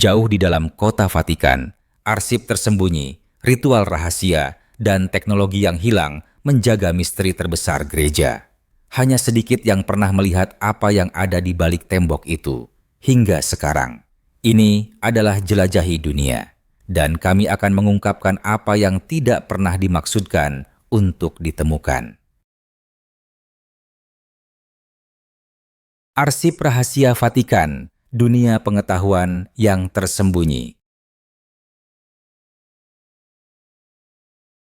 Jauh di dalam kota Vatikan, arsip tersembunyi, ritual rahasia, dan teknologi yang hilang menjaga misteri terbesar gereja. Hanya sedikit yang pernah melihat apa yang ada di balik tembok itu. Hingga sekarang, ini adalah jelajahi dunia. Dan kami akan mengungkapkan apa yang tidak pernah dimaksudkan untuk ditemukan. Arsip Rahasia Vatikan, dunia pengetahuan yang tersembunyi.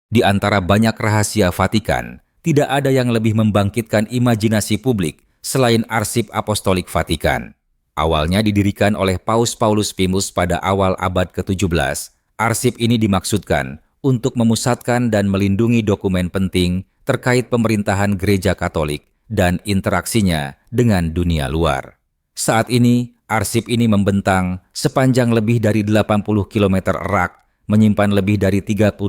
Di antara banyak rahasia Vatikan, tidak ada yang lebih membangkitkan imajinasi publik selain Arsip Apostolik Vatikan. Awalnya didirikan oleh Paus Paulus Pimus pada awal abad ke-17, arsip ini dimaksudkan untuk memusatkan dan melindungi dokumen penting terkait pemerintahan Gereja Katolik dan interaksinya dengan dunia luar. Saat ini, arsip ini membentang sepanjang lebih dari 80 km erak, menyimpan lebih dari 35.000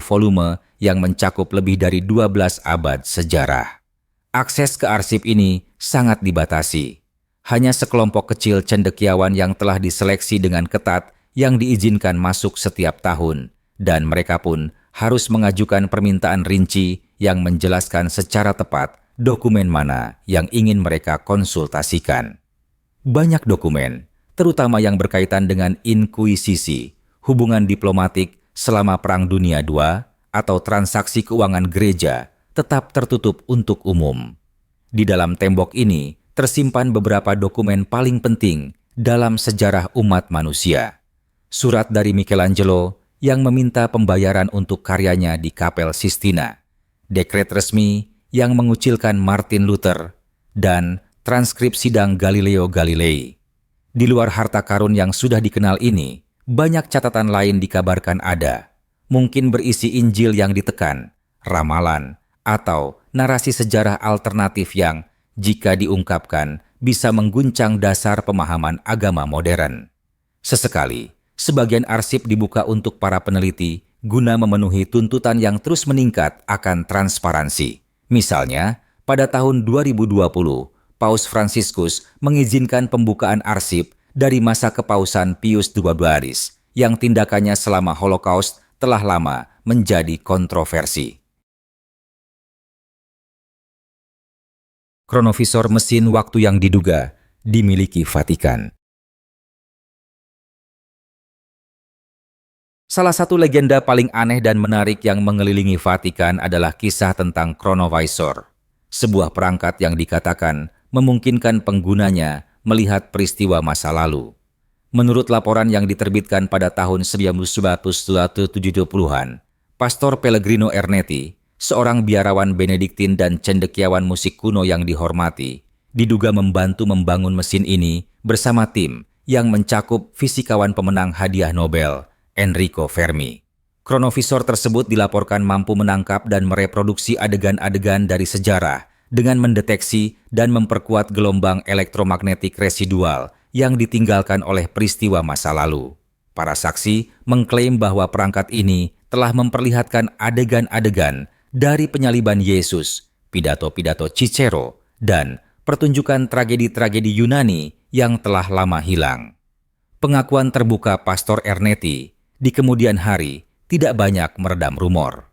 volume yang mencakup lebih dari 12 abad sejarah. Akses ke arsip ini sangat dibatasi. Hanya sekelompok kecil cendekiawan yang telah diseleksi dengan ketat yang diizinkan masuk setiap tahun, dan mereka pun harus mengajukan permintaan rinci yang menjelaskan secara tepat dokumen mana yang ingin mereka konsultasikan. Banyak dokumen, terutama yang berkaitan dengan inkuisisi, hubungan diplomatik selama Perang Dunia II, atau transaksi keuangan gereja, tetap tertutup untuk umum. Di dalam tembok ini, tersimpan beberapa dokumen paling penting dalam sejarah umat manusia. Surat dari Michelangelo yang meminta pembayaran untuk karyanya di Kapel Sistina, dekret resmi yang mengucilkan Martin Luther, dan transkrip sidang Galileo Galilei. Di luar harta karun yang sudah dikenal ini, banyak catatan lain dikabarkan ada. Mungkin berisi Injil yang ditekan, ramalan, atau narasi sejarah alternatif yang, jika diungkapkan, bisa mengguncang dasar pemahaman agama modern. Sesekali, sebagian arsip dibuka untuk para peneliti guna memenuhi tuntutan yang terus meningkat akan transparansi. Misalnya, pada tahun 2020, Paus Fransiskus mengizinkan pembukaan arsip dari masa kepausan Pius XII yang tindakannya selama Holocaust telah lama menjadi kontroversi. Kronovisor mesin waktu yang diduga dimiliki Vatikan. Salah satu legenda paling aneh dan menarik yang mengelilingi Vatikan adalah kisah tentang Kronovisor, sebuah perangkat yang dikatakan memungkinkan penggunanya melihat peristiwa masa lalu. Menurut laporan yang diterbitkan pada tahun 1970-an, Pastor Pellegrino Ernetti, seorang biarawan Benediktin dan cendekiawan musik kuno yang dihormati, diduga membantu membangun mesin ini bersama tim yang mencakup fisikawan pemenang hadiah Nobel, Enrico Fermi. Kronovisor tersebut dilaporkan mampu menangkap dan mereproduksi adegan-adegan dari sejarah dengan mendeteksi dan memperkuat gelombang elektromagnetik residual yang ditinggalkan oleh peristiwa masa lalu. Para saksi mengklaim bahwa perangkat ini telah memperlihatkan adegan-adegan dari penyaliban Yesus, pidato-pidato Cicero, dan pertunjukan tragedi-tragedi Yunani yang telah lama hilang. Pengakuan terbuka Pastor Ernetti di kemudian hari tidak banyak meredam rumor.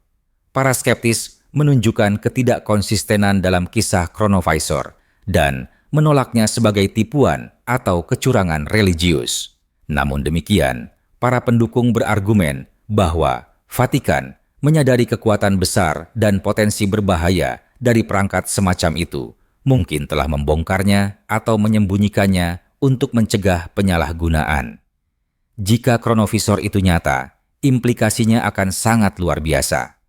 Para skeptis menunjukkan ketidakkonsistenan dalam kisah Kronovisor dan menolaknya sebagai tipuan atau kecurangan religius. Namun demikian, para pendukung berargumen bahwa Vatikan menyadari kekuatan besar dan potensi berbahaya dari perangkat semacam itu, mungkin telah membongkarnya atau menyembunyikannya untuk mencegah penyalahgunaan. Jika kronovisor itu nyata, implikasinya akan sangat luar biasa.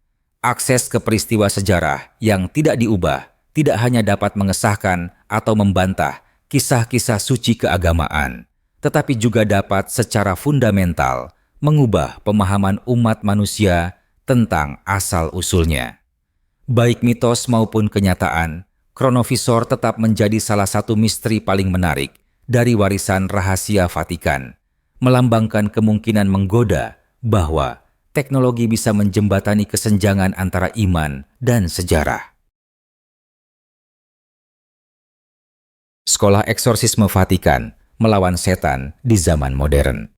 Akses ke peristiwa sejarah yang tidak diubah tidak hanya dapat mengesahkan atau membantah kisah-kisah suci keagamaan, tetapi juga dapat secara fundamental mengubah pemahaman umat manusia tentang asal-usulnya. Baik mitos maupun kenyataan, kronovisor tetap menjadi salah satu misteri paling menarik dari warisan rahasia Vatikan, melambangkan kemungkinan menggoda bahwa teknologi bisa menjembatani kesenjangan antara iman dan sejarah. Sekolah Eksorsisme Vatikan melawan setan di zaman modern.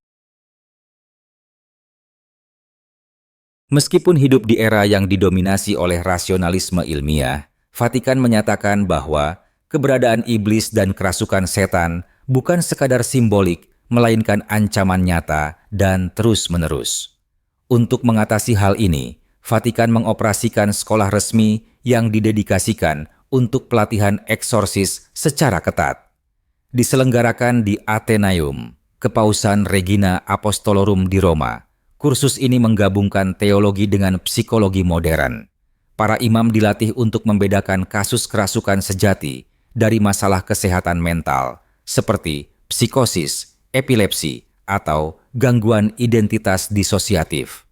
Meskipun hidup di era yang didominasi oleh rasionalisme ilmiah, Vatikan menyatakan bahwa keberadaan iblis dan kerasukan setan bukan sekadar simbolik, melainkan ancaman nyata dan terus-menerus. Untuk mengatasi hal ini, Vatikan mengoperasikan sekolah resmi yang didedikasikan untuk pelatihan eksorsis secara ketat. Diselenggarakan di Athenaeum, Kepausan Regina Apostolorum di Roma. Kursus ini menggabungkan teologi dengan psikologi modern. Para imam dilatih untuk membedakan kasus kerasukan sejati dari masalah kesehatan mental, seperti psikosis, epilepsi, atau gangguan identitas disosiatif.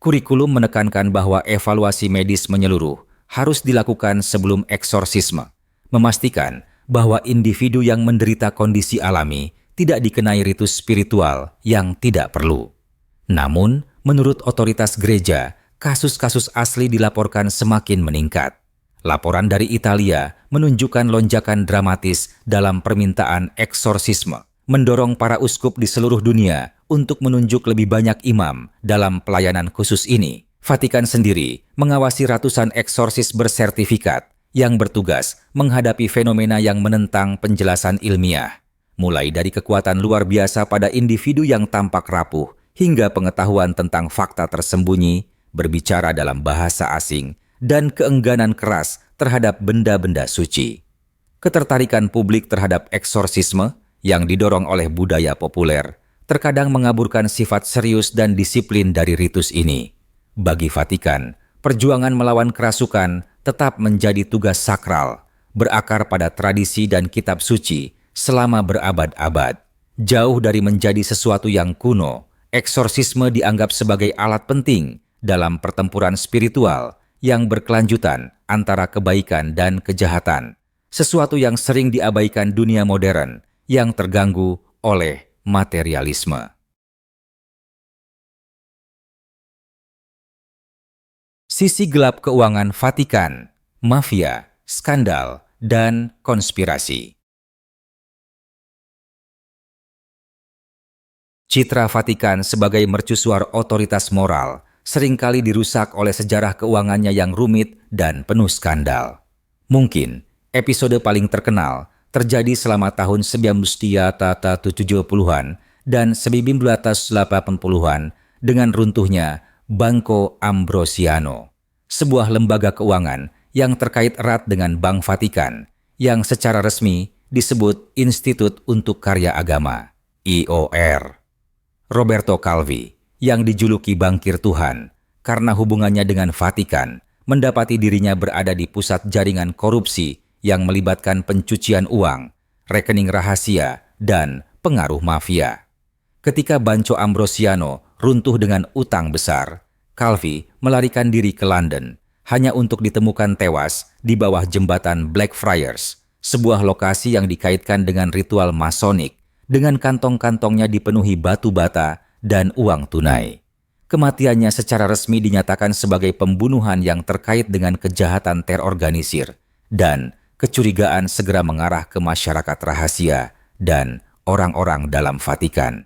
Kurikulum menekankan bahwa evaluasi medis menyeluruh harus dilakukan sebelum eksorsisme, memastikan bahwa individu yang menderita kondisi alami tidak dikenai ritus spiritual yang tidak perlu. Namun, menurut otoritas gereja, kasus-kasus asli dilaporkan semakin meningkat. Laporan dari Italia menunjukkan lonjakan dramatis dalam permintaan eksorsisme, mendorong para uskup di seluruh dunia untuk menunjuk lebih banyak imam dalam pelayanan khusus ini. Vatikan sendiri mengawasi ratusan eksorsis bersertifikat yang bertugas menghadapi fenomena yang menentang penjelasan ilmiah, mulai dari kekuatan luar biasa pada individu yang tampak rapuh hingga pengetahuan tentang fakta tersembunyi, berbicara dalam bahasa asing, dan keengganan keras terhadap benda-benda suci. Ketertarikan publik terhadap eksorsisme yang didorong oleh budaya populer terkadang mengaburkan sifat serius dan disiplin dari ritus ini. Bagi Vatikan, perjuangan melawan kerasukan tetap menjadi tugas sakral, berakar pada tradisi dan kitab suci selama berabad-abad. Jauh dari menjadi sesuatu yang kuno, eksorsisme dianggap sebagai alat penting dalam pertempuran spiritual yang berkelanjutan antara kebaikan dan kejahatan, sesuatu yang sering diabaikan dunia modern yang terganggu oleh materialisme. Sisi gelap keuangan Vatikan, mafia, skandal, dan konspirasi. Citra Vatikan sebagai mercusuar otoritas moral seringkali dirusak oleh sejarah keuangannya yang rumit dan penuh skandal. Mungkin episode paling terkenal terjadi selama tahun 1970-an dan 1980-an dengan runtuhnya Banco Ambrosiano, sebuah lembaga keuangan yang terkait erat dengan Bank Vatikan yang secara resmi disebut Institut untuk Karya Agama, IOR. Roberto Calvi, yang dijuluki Bankir Tuhan karena hubungannya dengan Vatikan, mendapati dirinya berada di pusat jaringan korupsi yang melibatkan pencucian uang, rekening rahasia, dan pengaruh mafia. Ketika Banco Ambrosiano runtuh dengan utang besar, Calvi melarikan diri ke London hanya untuk ditemukan tewas di bawah jembatan Blackfriars, sebuah lokasi yang dikaitkan dengan ritual masonik, dengan kantong-kantongnya dipenuhi batu bata dan uang tunai. Kematiannya secara resmi dinyatakan sebagai pembunuhan yang terkait dengan kejahatan terorganisir, dan kecurigaan segera mengarah ke masyarakat rahasia dan orang-orang dalam Vatikan.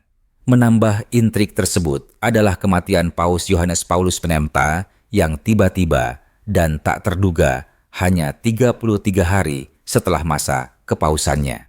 Menambah intrik tersebut adalah kematian Paus Yohanes Paulus Penemta yang tiba-tiba dan tak terduga hanya 33 hari setelah masa kepausannya.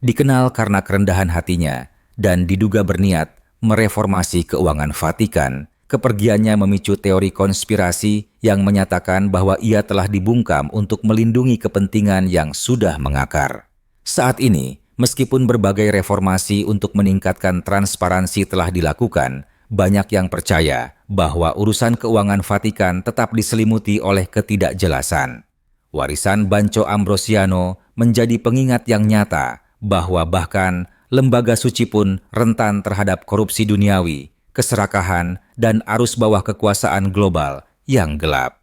Dikenal karena kerendahan hatinya dan diduga berniat mereformasi keuangan Vatikan, kepergiannya memicu teori konspirasi yang menyatakan bahwa ia telah dibungkam untuk melindungi kepentingan yang sudah mengakar. Saat ini, meskipun berbagai reformasi untuk meningkatkan transparansi telah dilakukan, banyak yang percaya bahwa urusan keuangan Vatikan tetap diselimuti oleh ketidakjelasan. Warisan Banco Ambrosiano menjadi pengingat yang nyata bahwa bahkan lembaga suci pun rentan terhadap korupsi duniawi, keserakahan, dan arus bawah kekuasaan global yang gelap.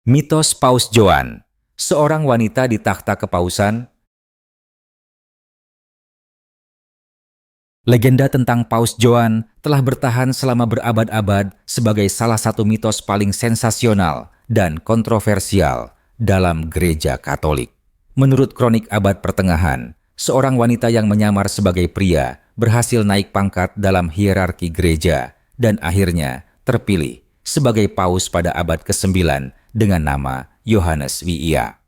Mitos Paus Joan, seorang wanita di takhta kepausan. Legenda tentang Paus Joan telah bertahan selama berabad-abad sebagai salah satu mitos paling sensasional dan kontroversial dalam Gereja Katolik. Menurut kronik abad pertengahan, seorang wanita yang menyamar sebagai pria berhasil naik pangkat dalam hierarki gereja dan akhirnya terpilih sebagai paus pada abad ke-9 dengan nama Yohanes WIA.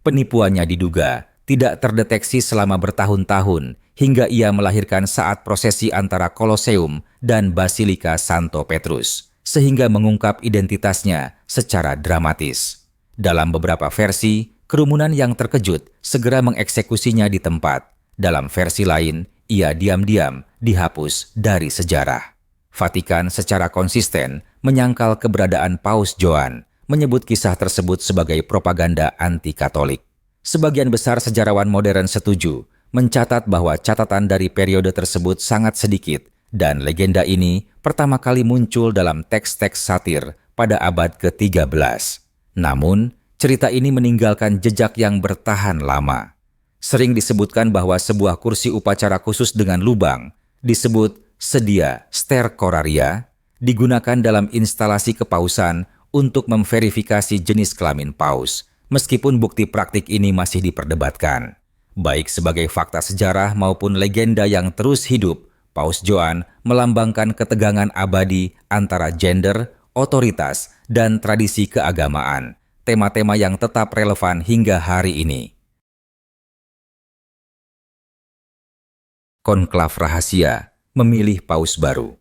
Penipuannya diduga tidak terdeteksi selama bertahun-tahun hingga ia melahirkan saat prosesi antara Koloseum dan Basilika Santo Petrus, sehingga mengungkap identitasnya secara dramatis. Dalam beberapa versi, kerumunan yang terkejut segera mengeksekusinya di tempat. Dalam versi lain, ia diam-diam dihapus dari sejarah. Vatikan secara konsisten menyangkal keberadaan Paus Joan, menyebut kisah tersebut sebagai propaganda anti-Katolik. Sebagian besar sejarawan modern setuju, mencatat bahwa catatan dari periode tersebut sangat sedikit, dan legenda ini pertama kali muncul dalam teks-teks satir pada abad ke-13. Namun, cerita ini meninggalkan jejak yang bertahan lama. Sering disebutkan bahwa sebuah kursi upacara khusus dengan lubang, disebut sedia stercoraria, digunakan dalam instalasi kepausan untuk memverifikasi jenis kelamin paus, meskipun bukti praktik ini masih diperdebatkan. Baik sebagai fakta sejarah maupun legenda yang terus hidup, Paus Joan melambangkan ketegangan abadi antara gender, otoritas, dan tradisi keagamaan, tema-tema yang tetap relevan hingga hari ini. Konklav rahasia memilih paus baru.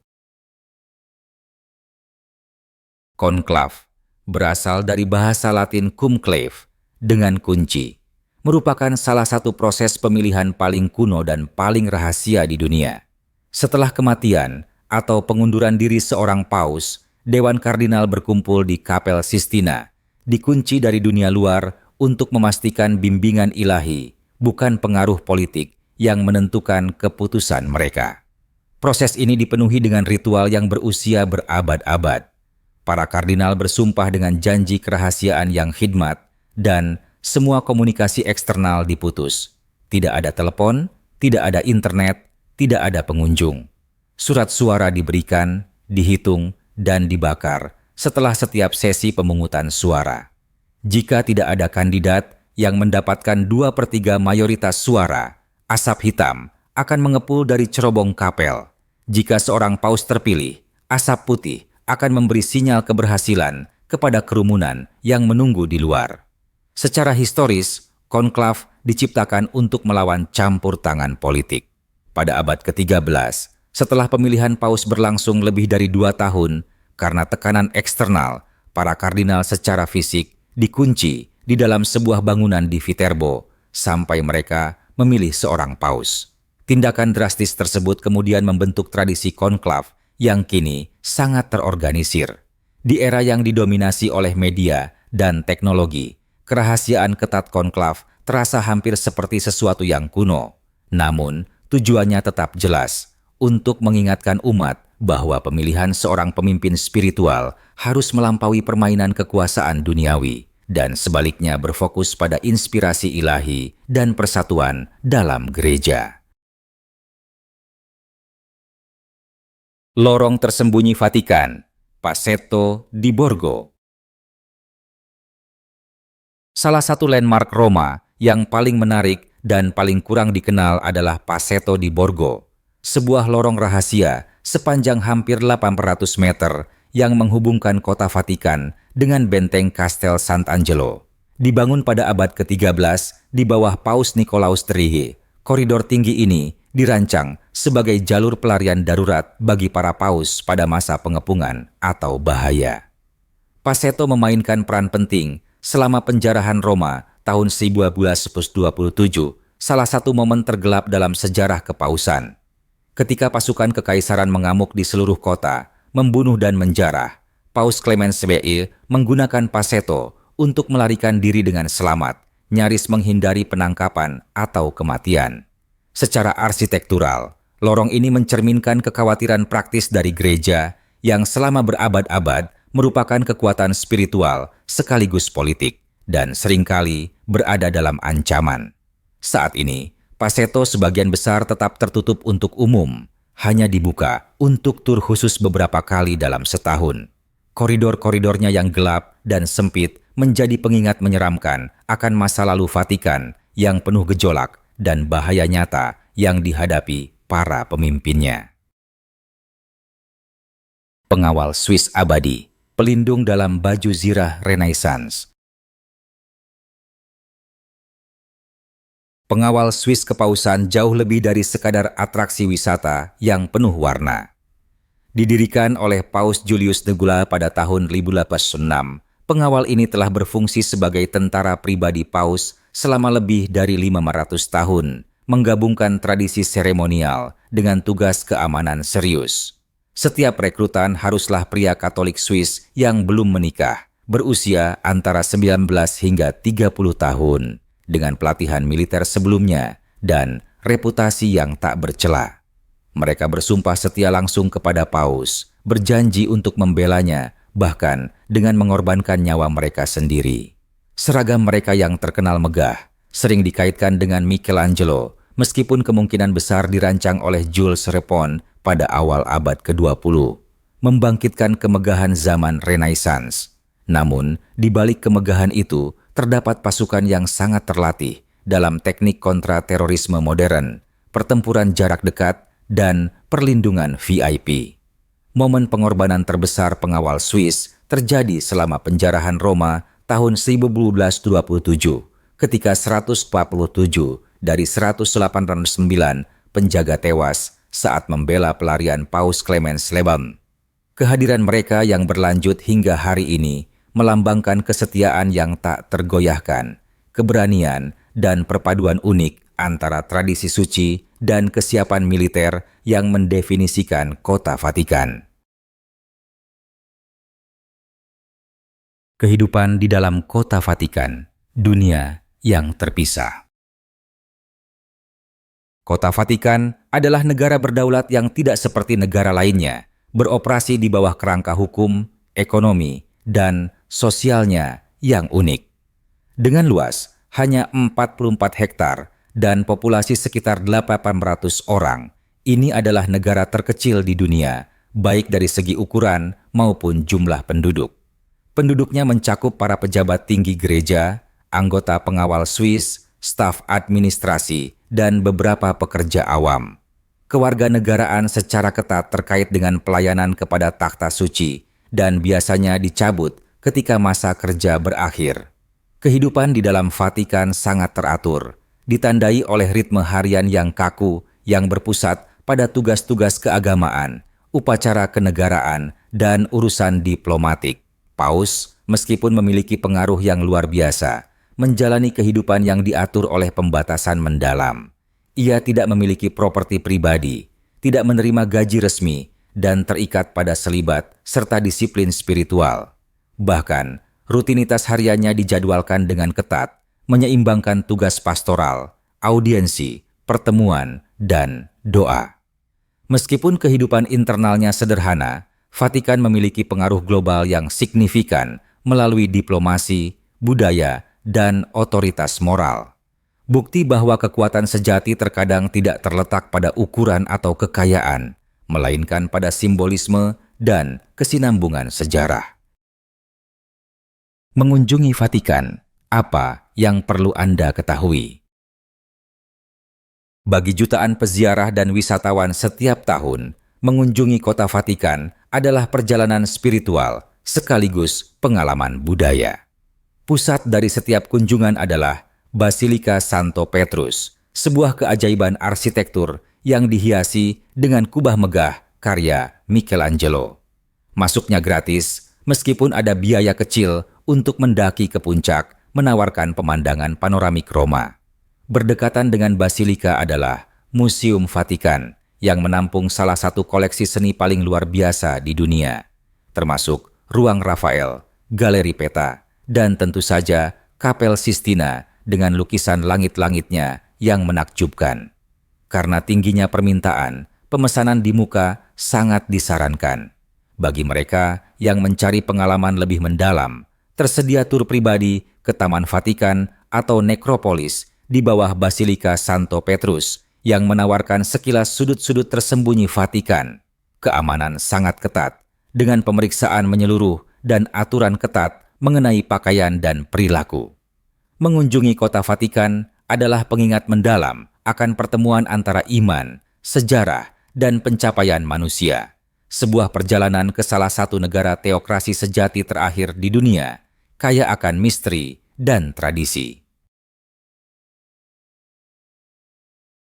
Konklav berasal dari bahasa Latin cumclave, dengan kunci, merupakan salah satu proses pemilihan paling kuno dan paling rahasia di dunia. Setelah kematian atau pengunduran diri seorang paus, Dewan Kardinal berkumpul di Kapel Sistina, dikunci dari dunia luar untuk memastikan bimbingan ilahi, bukan pengaruh politik yang menentukan keputusan mereka. Proses ini dipenuhi dengan ritual yang berusia berabad-abad. Para kardinal bersumpah dengan janji kerahasiaan yang khidmat, dan semua komunikasi eksternal diputus. Tidak ada telepon, tidak ada internet, tidak ada pengunjung. Surat suara diberikan, dihitung, dan dibakar setelah setiap sesi pemungutan suara. Jika tidak ada kandidat yang mendapatkan 2/3 mayoritas suara, asap hitam akan mengepul dari cerobong kapel. Jika seorang paus terpilih, asap putih akan memberi sinyal keberhasilan kepada kerumunan yang menunggu di luar. Secara historis, konklav diciptakan untuk melawan campur tangan politik. Pada abad ke-13, setelah pemilihan paus berlangsung lebih dari 2 tahun, karena tekanan eksternal, para kardinal secara fisik dikunci di dalam sebuah bangunan di Viterbo, sampai mereka memilih seorang paus. Tindakan drastis tersebut kemudian membentuk tradisi konklav yang kini sangat terorganisir. Di era yang didominasi oleh media dan teknologi, kerahasiaan ketat konklav terasa hampir seperti sesuatu yang kuno. Namun, tujuannya tetap jelas, untuk mengingatkan umat bahwa pemilihan seorang pemimpin spiritual harus melampaui permainan kekuasaan duniawi, dan sebaliknya berfokus pada inspirasi ilahi dan persatuan dalam gereja. Lorong tersembunyi Vatikan, Paseto di Borgo. Salah satu landmark Roma yang paling menarik dan paling kurang dikenal adalah Paseto di Borgo, sebuah lorong rahasia sepanjang hampir 800 meter yang menghubungkan kota Vatikan dengan benteng Castel Sant'Angelo. Dibangun pada abad ke-13 di bawah Paus Nikolaus III, koridor tinggi ini dirancang sebagai jalur pelarian darurat bagi para paus pada masa pengepungan atau bahaya. Paseto memainkan peran penting selama penjarahan Roma tahun 1227, salah satu momen tergelap dalam sejarah kepausan. Ketika pasukan kekaisaran mengamuk di seluruh kota, membunuh dan menjarah, Paus Clemens VI menggunakan Paseto untuk melarikan diri dengan selamat, nyaris menghindari penangkapan atau kematian. Secara arsitektural, lorong ini mencerminkan kekhawatiran praktis dari gereja yang selama berabad-abad merupakan kekuatan spiritual sekaligus politik dan seringkali berada dalam ancaman. Saat ini, Paseto sebagian besar tetap tertutup untuk umum, hanya dibuka untuk tur khusus beberapa kali dalam setahun. Koridor-koridornya yang gelap dan sempit menjadi pengingat menyeramkan akan masa lalu Vatikan yang penuh gejolak dan bahaya nyata yang dihadapi para pemimpinnya. Pengawal Swiss abadi, pelindung dalam baju zirah Renaissance. Pengawal Swiss kepausan jauh lebih dari sekadar atraksi wisata yang penuh warna. Didirikan oleh Paus Julius Negula pada tahun 1506, pengawal ini telah berfungsi sebagai tentara pribadi Paus selama lebih dari 500 tahun, menggabungkan tradisi seremonial dengan tugas keamanan serius. Setiap rekrutan haruslah pria Katolik Swiss yang belum menikah, berusia antara 19 hingga 30 tahun, dengan pelatihan militer sebelumnya dan reputasi yang tak bercela. Mereka bersumpah setia langsung kepada Paus, berjanji untuk membelanya, bahkan dengan mengorbankan nyawa mereka sendiri. Seragam mereka yang terkenal megah, sering dikaitkan dengan Michelangelo, meskipun kemungkinan besar dirancang oleh Jules Repon pada awal abad ke-20, membangkitkan kemegahan zaman Renaissance. Namun, di balik kemegahan itu, terdapat pasukan yang sangat terlatih dalam teknik kontra-terorisme modern, pertempuran jarak dekat, dan perlindungan VIP. Momen pengorbanan terbesar pengawal Swiss terjadi selama penjarahan Roma tahun 1227, ketika 147 dari 1809 penjaga tewas saat membela pelarian Paus Clemens Lebam. Kehadiran mereka yang berlanjut hingga hari ini melambangkan kesetiaan yang tak tergoyahkan, keberanian, dan perpaduan unik antara tradisi suci dan kesiapan militer yang mendefinisikan Kota Vatikan. Kehidupan di dalam Kota Vatikan, dunia yang terpisah. Kota Vatikan adalah negara berdaulat yang tidak seperti negara lainnya, beroperasi di bawah kerangka hukum, ekonomi, dan sosialnya yang unik. Dengan luas hanya 44 hektar dan populasi sekitar 800 orang, ini adalah negara terkecil di dunia, baik dari segi ukuran maupun jumlah penduduk. Penduduknya mencakup para pejabat tinggi gereja, anggota pengawal Swiss, staf administrasi, dan beberapa pekerja awam. Kewarganegaraan secara ketat terkait dengan pelayanan kepada takhta suci dan biasanya dicabut ketika masa kerja berakhir. Kehidupan di dalam Vatikan sangat teratur, ditandai oleh ritme harian yang kaku yang berpusat pada tugas-tugas keagamaan, upacara kenegaraan, dan urusan diplomatik. Paus, meskipun memiliki pengaruh yang luar biasa, menjalani kehidupan yang diatur oleh pembatasan mendalam. Ia tidak memiliki properti pribadi, tidak menerima gaji resmi, dan terikat pada selibat serta disiplin spiritual. Bahkan, rutinitas hariannya dijadwalkan dengan ketat, menyeimbangkan tugas pastoral, audiensi, pertemuan, dan doa. Meskipun kehidupan internalnya sederhana, Vatikan memiliki pengaruh global yang signifikan melalui diplomasi, budaya, dan otoritas moral. Bukti bahwa kekuatan sejati terkadang tidak terletak pada ukuran atau kekayaan, melainkan pada simbolisme dan kesinambungan sejarah. Mengunjungi Vatikan, apa yang perlu Anda ketahui? Bagi jutaan peziarah dan wisatawan setiap tahun, mengunjungi Kota Vatikan adalah perjalanan spiritual sekaligus pengalaman budaya. Pusat dari setiap kunjungan adalah Basilika Santo Petrus, sebuah keajaiban arsitektur yang dihiasi dengan kubah megah karya Michelangelo. Masuknya gratis, meskipun ada biaya kecil untuk mendaki ke puncak, menawarkan pemandangan panoramik Roma. Berdekatan dengan Basilika adalah Museum Vatikan, yang menampung salah satu koleksi seni paling luar biasa di dunia, termasuk Ruang Rafael, Galeri Peta, dan tentu saja Kapel Sistina dengan lukisan langit-langitnya yang menakjubkan. Karena tingginya permintaan, pemesanan di muka sangat disarankan. Bagi mereka yang mencari pengalaman lebih mendalam, tersedia tur pribadi ke Taman Vatikan atau Nekropolis di bawah Basilika Santo Petrus yang menawarkan sekilas sudut-sudut tersembunyi Vatikan. Keamanan sangat ketat, dengan pemeriksaan menyeluruh dan aturan ketat mengenai pakaian dan perilaku. Mengunjungi Kota Vatikan adalah pengingat mendalam akan pertemuan antara iman, sejarah, dan pencapaian manusia. sebuah perjalanan ke salah satu negara teokrasi sejati terakhir di dunia, kaya akan misteri dan tradisi.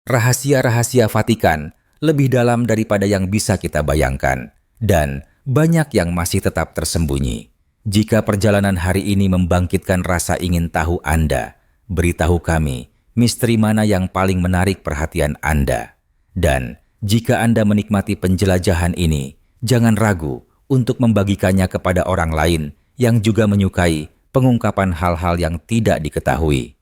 Rahasia-rahasia Vatikan lebih dalam daripada yang bisa kita bayangkan, dan banyak yang masih tetap tersembunyi. Jika perjalanan hari ini membangkitkan rasa ingin tahu Anda, beritahu kami misteri mana yang paling menarik perhatian Anda. Dan jika Anda menikmati penjelajahan ini, jangan ragu untuk membagikannya kepada orang lain yang juga menyukai pengungkapan hal-hal yang tidak diketahui.